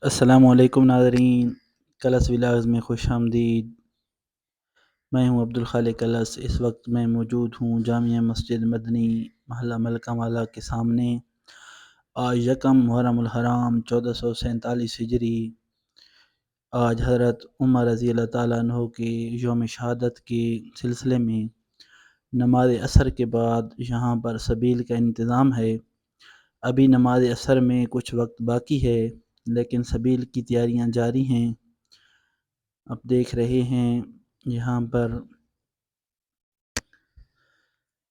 السلام علیکم ناظرین، کلس ولاگز میں خوش آمدید۔ میں ہوں عبدالخالق کلس۔ اس وقت میں موجود ہوں جامعہ مسجد مدنی محلہ ملکہ والا کے سامنے۔ آج یکم محرم الحرام 1447 ہجری، آج حضرت عمر رضی اللہ تعالیٰ عنہ کی یوم شہادت کے سلسلے میں نماز عصر کے بعد یہاں پر سبیل کا انتظام ہے۔ ابھی نماز عصر میں کچھ وقت باقی ہے، لیکن سبیل کی تیاریاں جاری ہیں۔ اب دیکھ رہے ہیں یہاں پر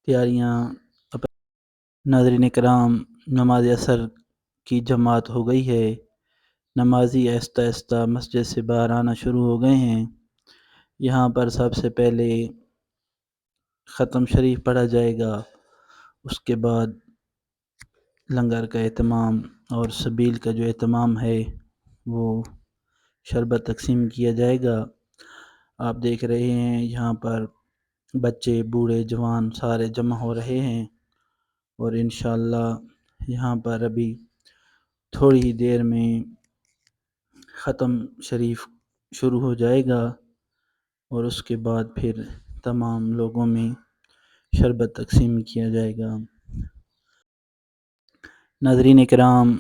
تیاریاں۔ ناظرین کرام، نماز عصر کی جماعت ہو گئی ہے۔ نمازی آہستہ آہستہ مسجد سے باہر آنا شروع ہو گئے ہیں۔ یہاں پر سب سے پہلے ختم شریف پڑھا جائے گا، اس کے بعد لنگر کا اہتمام اور سبیل کا جو اہتمام ہے وہ شربت تقسیم کیا جائے گا۔ آپ دیکھ رہے ہیں یہاں پر بچے، بوڑھے، جوان سارے جمع ہو رہے ہیں، اور انشاءاللہ یہاں پر ابھی تھوڑی ہی دیر میں ختم شریف شروع ہو جائے گا، اور اس کے بعد پھر تمام لوگوں میں شربت تقسیم کیا جائے گا۔ ناظرین کرام،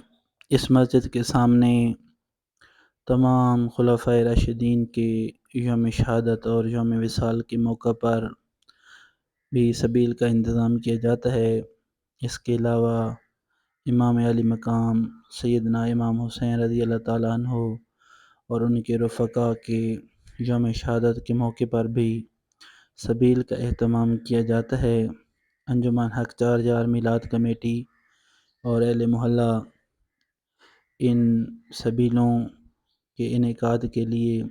اس مسجد کے سامنے تمام خلفائے راشدین کے یوم شہادت اور یوم وصال کے موقع پر بھی سبیل کا انتظام کیا جاتا ہے۔ اس کے علاوہ امام علی مقام سیدنا امام حسین رضی اللہ تعالیٰ عنہ اور ان کے رفقا کے یوم شہادت کے موقع پر بھی سبیل کا اہتمام کیا جاتا ہے۔ انجمن حق چارجار میلاد کمیٹی اور اہل محلہ ان سبیلوں کے انعقاد کے لیے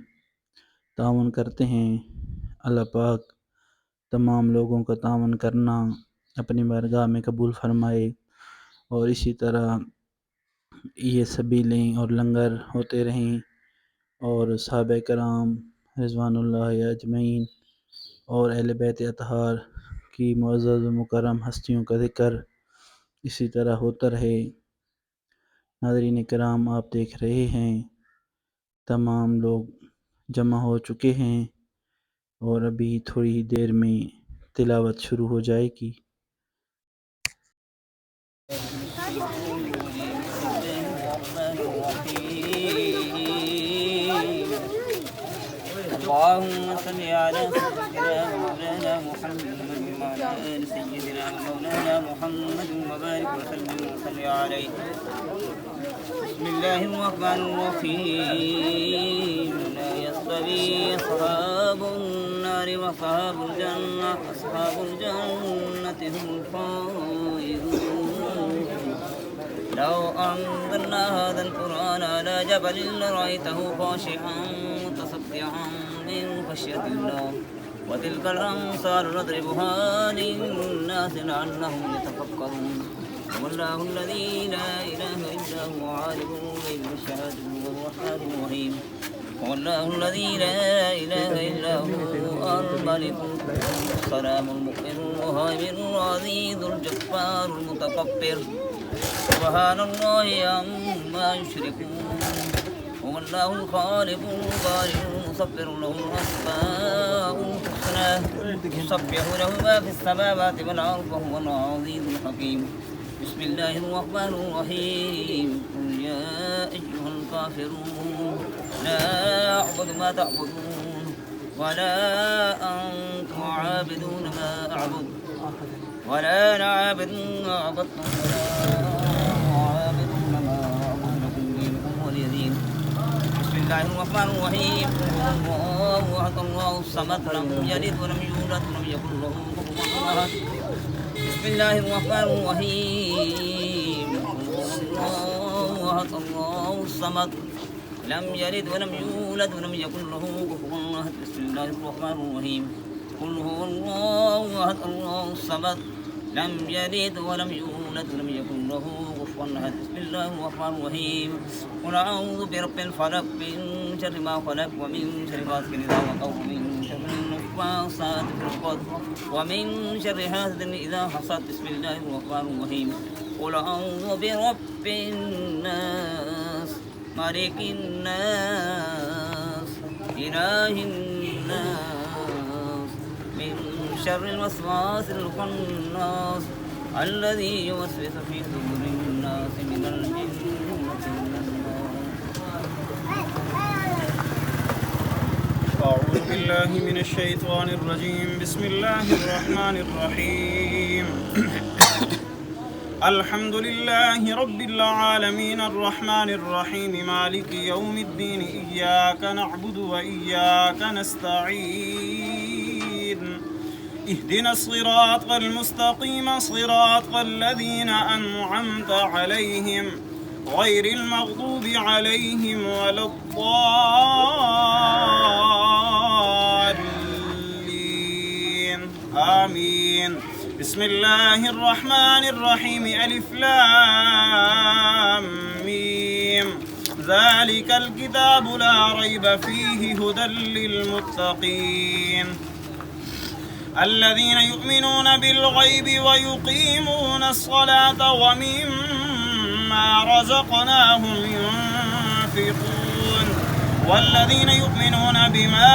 تعاون کرتے ہیں۔ اللہ پاک تمام لوگوں کا تعاون کرنا اپنی بارگاہ میں قبول فرمائے، اور اسی طرح یہ سبیلیں اور لنگر ہوتے رہیں، اور صحابہ کرام رضوان اللہ اجمعین اور اہل بیت اطہار کی معزز و مکرم ہستیوں کا ذکر اسی طرح ہوتا رہے۔ ناظرین کرام، آپ دیکھ رہے ہیں تمام لوگ جمع ہو چکے ہیں، اور ابھی تھوڑی ہی دیر میں تلاوت شروع ہو جائے گی۔ اللهم صل على سيدنا مولانا محمد وعلى آل سيدنا مولانا محمد وبارك وسلم وصل عليه. بسم الله الرحمن الرحيم. لا يستوي أصحاب النار وأصحاب الجنة، أصحاب الجنة هم الفائزون. لو أنزلنا هذا القرآن على جبل لرأيته خاشعا متصدعا من خشية الله. وتلك الأمثال نضربها للناس لعلهم يتفكرون. والله الذي لا إله إلا هو عالم الغيب والشهادة وهو الرحمن الرحيم. والله الذي لا إله إلا هو الملك السلام المؤمن المهيمن العزيز الجبار المتكبر. سبحان الله عما يشركون. هو الله الخالق البارئ المصور له الأسماء الحسنى يسبح له ما في السماوات والأرض وهو العزيز الحكيم. بسم الله الرحمن الرحيم. قل يا أيها الكافرون لا أعبد ما تعبدون ولا أنتم عابدون ما أعبد ولا أنا عابد ما عبدتم ولا عابدون ما أعبد لكم دينكم ولي دين. بسم الله الرحمن الرحيم. الله أحد الله الصمد لم يلد ولم يولد ولم يكن له كفوا أحد. بسم الله الرحمن الرحيم. الله أحد الله الصمد لم يلد ولم يولد ولم يكن له كفوا أحد. بسم الله الرحمن الرحيم. قل هو الله أحد الله الصمد لم يلد ولم يولد ولم يكن له كفوا أحد. بسم الله الرحمن الرحيم. قل أعوذ برب الفلق من شر ما خلق ومن شر غاسق إذا وقب ومن شر النفاثات في العقد ومن شر حاسد إذا حسد. بسم الله الرحمن الرحيم. قل أعوذ برب الناس مالك الناس إله الناس من شر الوسواس الخناس الذي يوسوس في صدور الناس من الجنة والناس. أعوذ بالله من الشيطان الرجيم. بسم الله الرحمن الرحيم. الحمد لله رب العالمين الرحمن الرحيم مالك يوم الدين إياك نعبد وإياك نستعين اهدنا الصراط المستقيم صراط الذين أنعمت عليهم غير المغضوب عليهم ولا الضالين آمين. بسم الله الرحمن الرحيم. ألف لام ميم ذلك الكتاب لا ريب فيه هدى للمتقين الذين يؤمنون بالغيب ويقيمون الصلاة ومما رزقناهم ينفقون والذين يؤمنون بما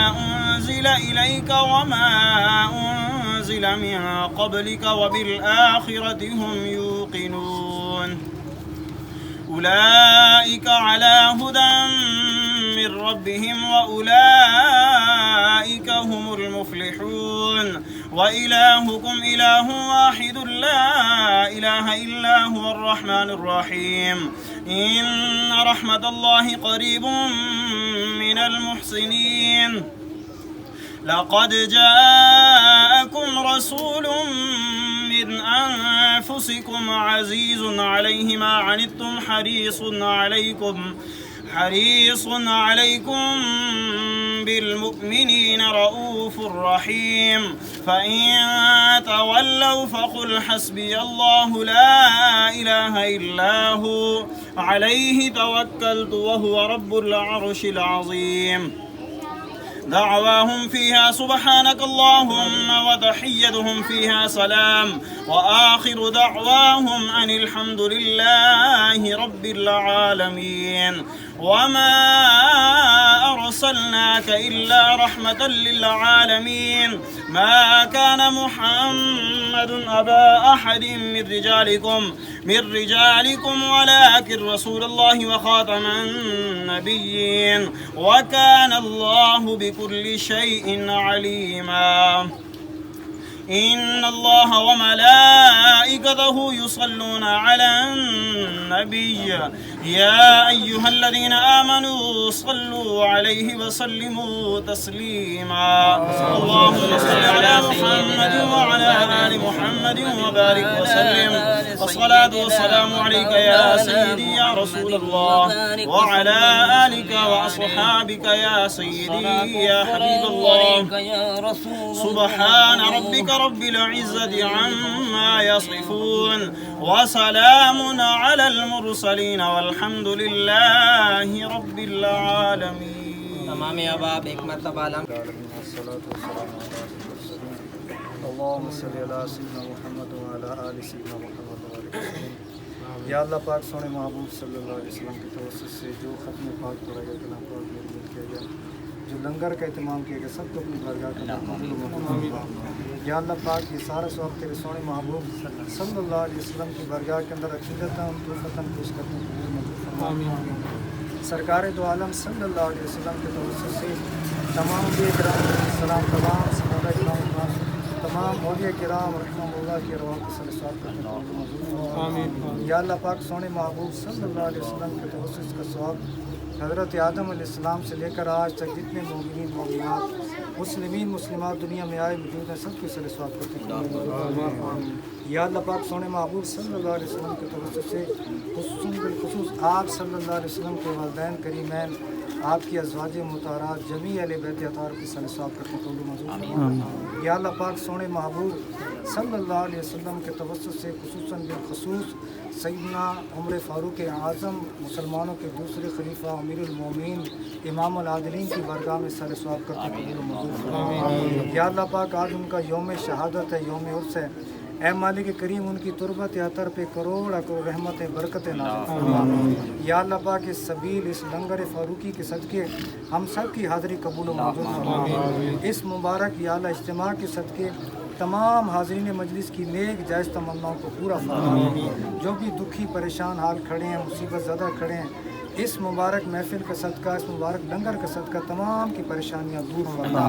أنزل إليك وما أنزل من قبلك وبالآخرة هم يوقنون أولئك على هدى من ربهم وأولئك هم المفلحون وإلهكم إله واحد لا إله إلا هو الرحمن الرحيم إن رحمة الله قريب من المحسنين لقد جاءكم رسول من أنفسكم عزيز عليه ما عنتم حريص عليكم بالمؤمنين رؤوف رحيم فإن تولوا فقل حسبي الله لا إله إلا هو عليه توكلت وهو رب العرش العظيم دعواهم فيها سبحانك اللهم وتحيتهم فيها سلام وآخر دعواهم أن الحمد لله رب العالمين وما أرسلناك إلا رحمة للعالمين ما كان محمد أبا أحد من رجالكم ولكن رسول الله وخاتم النبيين وكان الله بكل شيء عليما إن الله وملائكته يصلون على النبي يا أيها الذين آمنوا صلوا عليه وسلموا تسليما اللهم صل على محمد وعلى آل محمد وبارك وسلم والصلاة والسلام عليك يا سيدي يا رسول الله وعلى آلك وأصحابك يا سيدي يا حبيب الله سبحان ربك رب العزة عما يصفون وسلام على المرسلين والحمد لله رب العالمين. تمام احباب ایک مرتبہ اللهم صل على سيدنا محمد وعلى آل سيدنا محمد وعلى وسلم. یا اللہ پاک سونے محبوب صلی اللہ علیہ وسلم کی توسط سے جو ختم پاک پڑھا گیا کلام پاک میں کیا گیا جو لنگر کا اہتمام کیا گیا سب کو اپنی بارگاہ کا یا اللہ پاک یہ سارا ثواب تیرے سونے محبوب صلی اللہ علیہ وسلم کی بارگاہ کے اندر عقیدتاً توفتاً پیش کرتے ہیں سرکار دو عالم صلی اللہ علیہ وسلم کے توسط سے تمام انبیاء کرام علیہ السلام تمام صحابہ کرام تمام اولیاء کرام رحمہ اللہ کی ارواح کو صلی اللہ علیہ وسلم یا اللہ پاک سونے محبوب صلی اللہ علیہ وسلم کے توسط کا ثواب حضرت آدم علیہ السلام سے لے کر آج تک جتنے مومنین مومنات مسلمین مسلمات دنیا میں آئے موجود ہیں سب کے صلی ثواب کرتے ہیں یا اللہ پاک سونے محبوب صلی اللہ علیہ وسلم کے توسط سے خصوصاً بالخصوص آپ صلی اللہ علیہ وسلم کے والدین کریمین آپ کی ازواج مطہرات جمیع اہل بیت اطہار کی صلی ثواب کرتے ہیں یا اللہ پاک سونے محبوب صلی اللہ علیہ وسلم کے توسط سے خصوصاً بالخصوص سیدنا عمر فاروق اعظم مسلمانوں کے دوسرے خلیفہ امیر المومنین امام العادلین کی بارگاہ میں سر ثواب کرتے ہیں یا اللہ پاک آج ان کا یوم شہادت ہے یوم عرس ہے اے مالک کریم ان کی تربت عطر پہ کروڑ رحمت برکت نازل فرما۔ یا اللہ پاک اس سبیل اس لنگر فاروقی کے صدقے ہم سب کی حاضری قبول و منظور فرما۔ اس مبارک یا اللہ اجتماع کے صدقے تمام حاضرین مجلس کی نیک جائز تمناؤں کو پورا فرما۔ جو بھی دکھی پریشان حال کھڑے ہیں، مصیبت زدہ کھڑے ہیں، اس مبارک محفل کا صدقہ، اس مبارک لنگر کا صدقہ تمام کی پریشانیاں دور فرما۔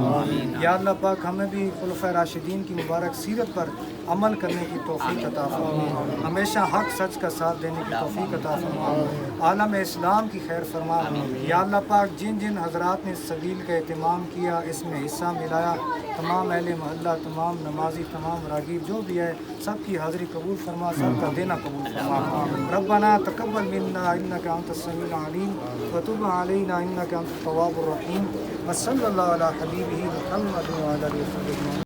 یا اللہ پاک ہمیں بھی خلفائے راشدین کی مبارک سیرت پر عمل کرنے کی توفیق عطا فرما، ہمیشہ حق سچ کا ساتھ دینے کی توفیق عطا فرما، عالم اسلام کی خیر فرما۔ یا اللہ پاک جن جن حضرات نے اس سبیل کا اہتمام کیا، اس میں حصہ ملایا، تمام اہل محلہ، تمام نمازی، تمام راغب جو بھی ہے، سب کی حاضری قبول فرما، سب کا دینا قبول فرما۔ ربنا تقبل منا انک انت السمیع العلیم وتب علینا انک انت التواب الرحیم وصلی اللہ علی حبیبہ محمد وعلی آلہ وصحبہ۔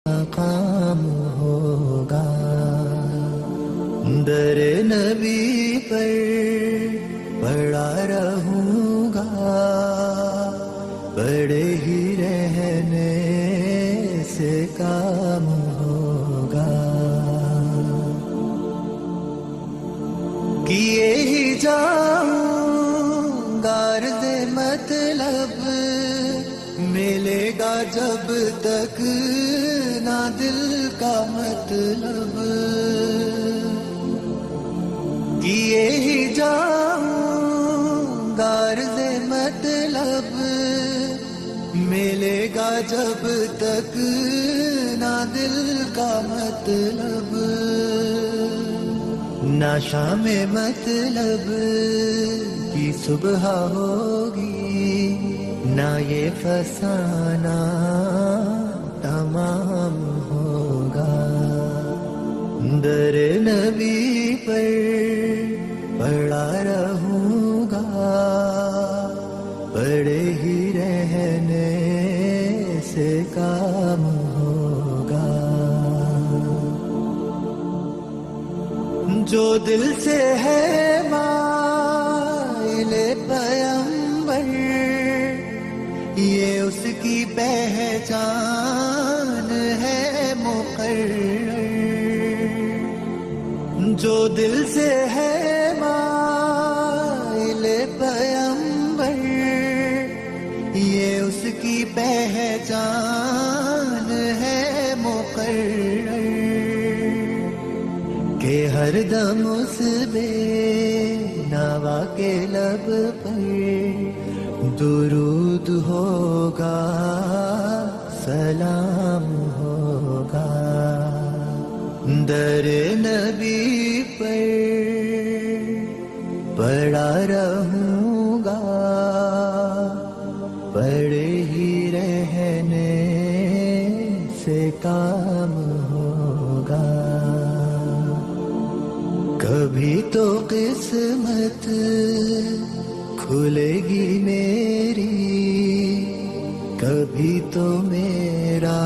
مقام ہوگا در نبی پر پڑا رہوں گا، پڑے ہی رہنے سے کام ہوگا، کیے ہی جاؤں گا عرض مطلب، ملے گا جب تک نہ دل کا مطلب، کیے ہی جاؤں گا عرض مطلب، ملے گا جب تک نہ دل کا مطلب، نہ شام مطلب کی صبح ہوگی، نہ یہ فسانہ تمام ہوگا، در نبی پر پڑا رہوں گا، پڑے ہی رہنے سے کام ہوگا، جو دل سے ہے مائل پیمبر، یہ اس کی پہچان ہے مقرر، جو دل سے ہے مائل پیمبر، یہ اس کی پہچان ہے مقرر، کہ ہر دم اس بے نوا کے لب پر درود ہوگا، سلام ہوگا، در نبی پر پڑا رہوں گا، پڑے ہی رہنے سے کام ہوگا، کبھی تو قسمت کھلے گی میری، کبھی تو میرا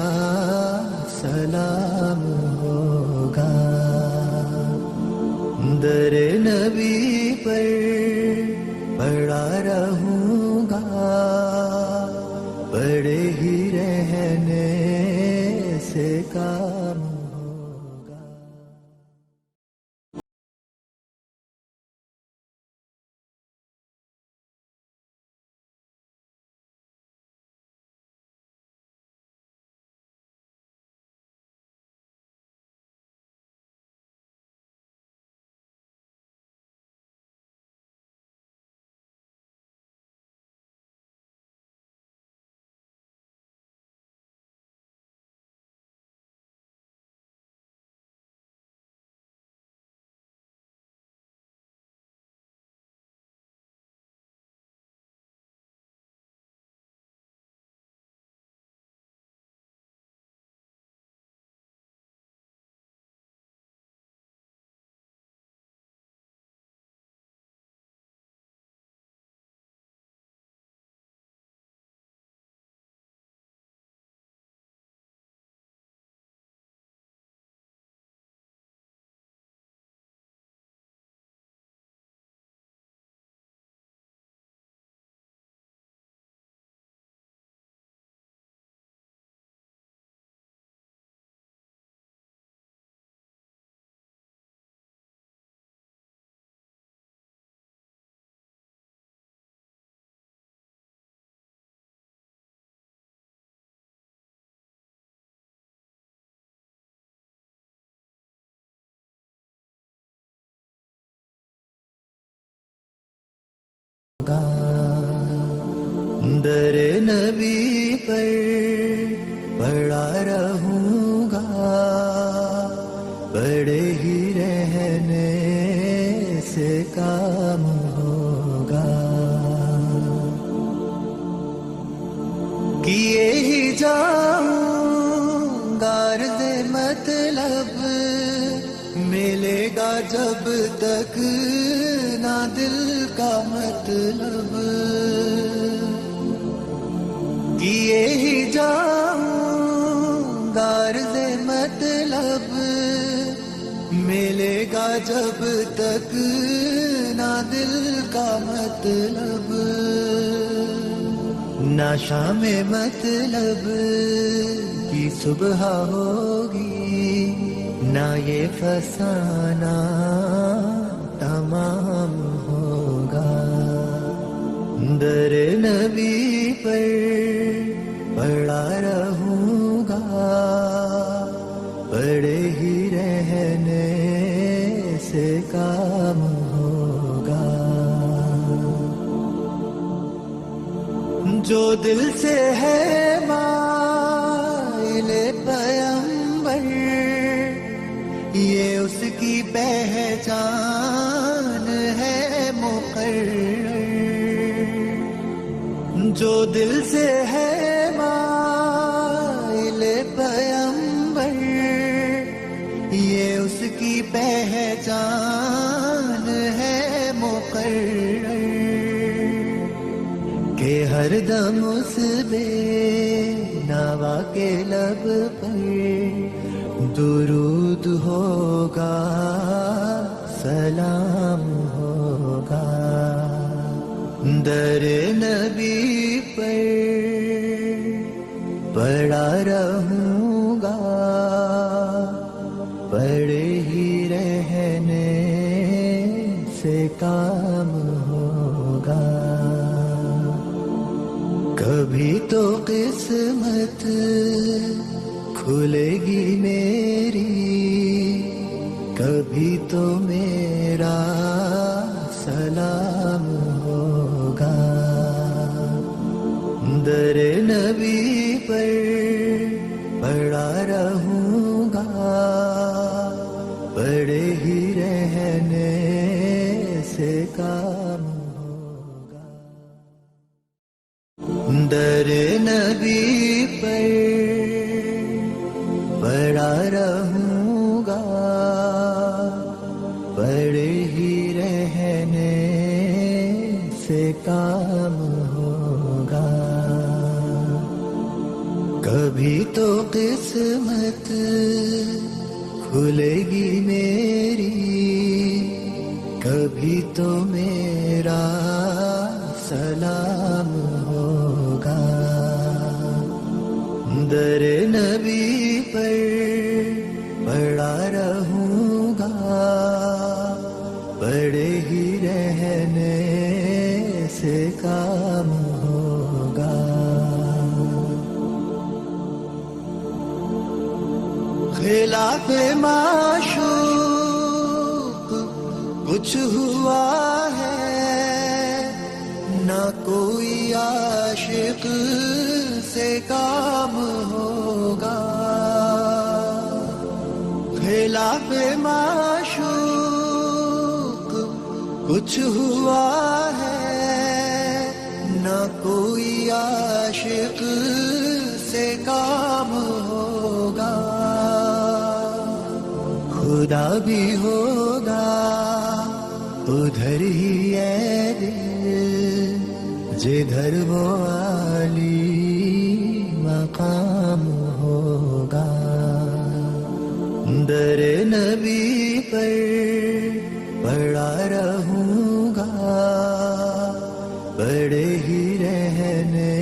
سلام ہوگا. در نبی پر پڑا رہوں گا، پڑے ہی رہنے سے کام ہوگا. در نبی پر پڑا رہوں گا، پڑے ہی رہنے سے کام ہوگا. کیے ہی جاؤں گا عرض مطلب، ملے گا جب تک نہ دل کا مطلب. کیے ہی جاؤں گا عرض مطلب، ملے گا جب تک نہ دل کا مطلب. نہ شام مطلب کی صبح ہوگی، نہ یہ فسانہ تمام ہوگا. در نبی پر پڑا رہوں گا، پڑے ہی رہنے سے کام ہوگا. جو دل سے ہے مائل پیمبر، یہ اس کی پہچان ہے مقرر. جو دل سے ہے مائل پیمبر، یہ اس کی پہچان ہے مقرر. کہ ہر دم اس بے نوا کے لب پر درود ہوگا، سلام ہوگا. در نبی پر پڑا رہوں گا، پڑے ہی رہنے سے کام ہوگا. کبھی تو قسمت کھلے گی میری، کبھی تو میرا سلام ہوگا. در نبی پر پڑا رہوں گا، پڑے ہی رہنے سے کام ہوگا. در نبی پر پڑا رہوں گا، پڑے ہی رہنے سے کام ہوگا. کبھی تو قسمت کھلے گی میری، کبھی تو میرا سلام ہوگا، در نبی پر پڑا رہوں گا، پڑے ہی رہنے سے کام ہوگا، خلاف معشوق کچھ ہوا ہے، نہ کوئی عاشق سے کام ہوگا، خلاف معشوق کچھ ہوا ہے، نہ کوئی عاشق سے کام ہوگا، خدا بھی ہوگا ادھر ہی ہے دل جدھر وہ عالی مقام ہوگا، در نبی پر پڑا رہوں گا، پڑے ہی رہنے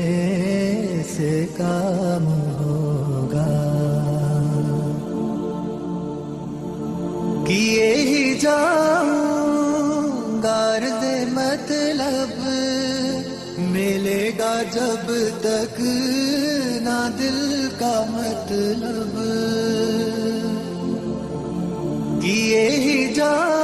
سے کام ہوگا، کیے ہی جاؤں گا عرض مطلب، ملے گا جب تک نہ دل کا مطلب، کیے ہی جاؤں